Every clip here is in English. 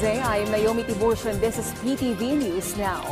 day. I am Naomi Tiburcio and this is PTV News Now.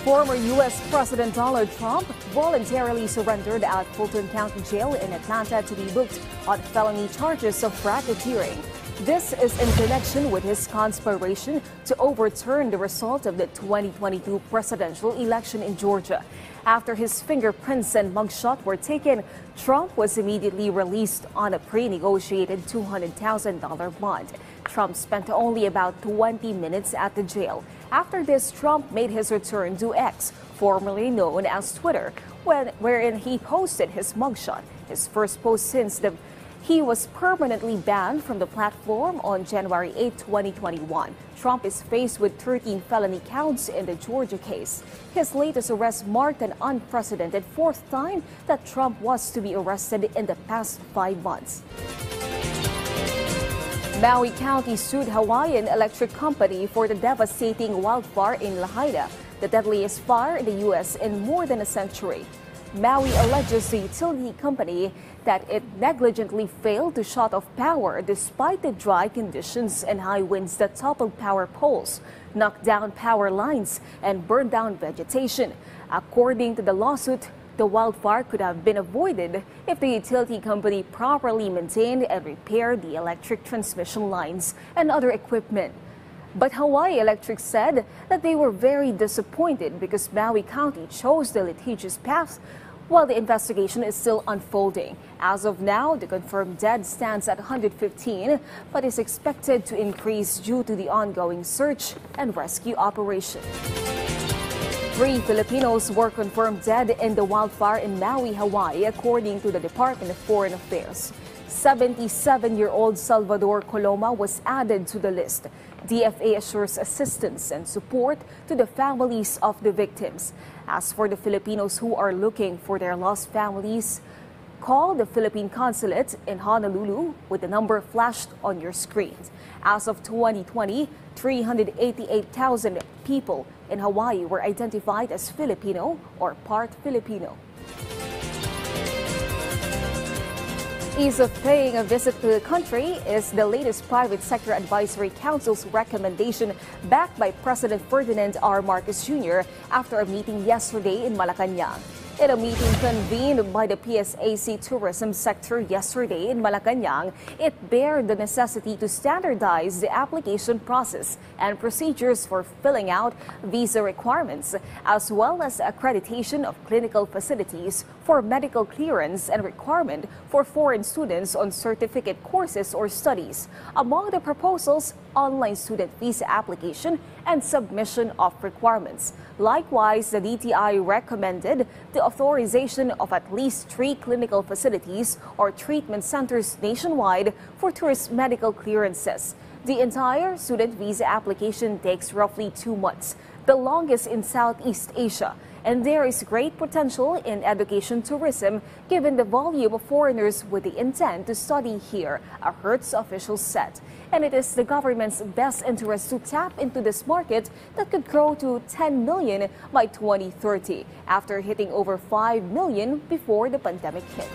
Former U.S. President Donald Trump voluntarily surrendered at Fulton County Jail in Atlanta to be booked on felony charges of racketeering. This is in connection with his conspiration to overturn the result of the 2022 presidential election in Georgia. After his fingerprints and mugshot were taken, Trump was immediately released on a pre-negotiated $200,000 bond. Trump spent only about 20 minutes at the jail. After this, Trump made his return to X, formerly known as Twitter, wherein he posted his mugshot, his first post since he was permanently banned from the platform on January 8, 2021. Trump is faced with 13 felony counts in the Georgia case. His latest arrest marked an unprecedented fourth time that Trump was to be arrested in the past 5 months. Maui County sued Hawaiian Electric Company for the devastating wildfire in Lahaina, the deadliest fire in the U.S. in more than a century. Maui alleges the utility company that it negligently failed to shut off power despite the dry conditions and high winds that toppled power poles, knocked down power lines, and burned down vegetation. According to the lawsuit, the wildfire could have been avoided if the utility company properly maintained and repaired the electric transmission lines and other equipment. But Hawaii Electric said that they were very disappointed because Maui County chose the litigious path while the investigation is still unfolding. As of now, the confirmed dead stands at 115, but is expected to increase due to the ongoing search and rescue operation. 3 Filipinos were confirmed dead in the wildfire in Maui, Hawaii, according to the Department of Foreign Affairs. 77-year-old Salvador Coloma was added to the list. DFA assures assistance and support to the families of the victims. As for the Filipinos who are looking for their lost families, call the Philippine Consulate in Honolulu with the number flashed on your screens. As of 2020, 388,000 people in Hawaii were identified as Filipino or part Filipino. Ease of paying a visit to the country is the latest Private Sector Advisory Council's recommendation backed by President Ferdinand R. Marcos Jr. after a meeting yesterday in Malacanang. In a meeting convened by the PSAC tourism sector yesterday in Malacanang, it bared the necessity to standardize the application process and procedures for filling out visa requirements, as well as accreditation of clinical facilities for medical clearance and requirement for foreign students on certificate courses or studies. Among the proposals, online student visa application and submission of requirements. Likewise, the DTI recommended the authorization of at least 3 clinical facilities or treatment centers nationwide for tourist medical clearances. The entire student visa application takes roughly 2 months, the longest in Southeast Asia. And there is great potential in education tourism given the volume of foreigners with the intent to study here, a Hertz official said. And it is the government's best interest to tap into this market that could grow to 10 million by 2030, after hitting over 5 million before the pandemic hit.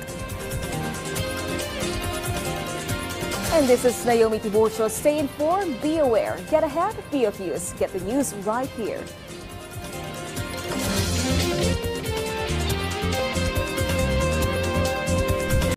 And this is Naomi Tiburcio. Stay informed, be aware, get ahead, be of use. Get the news right here.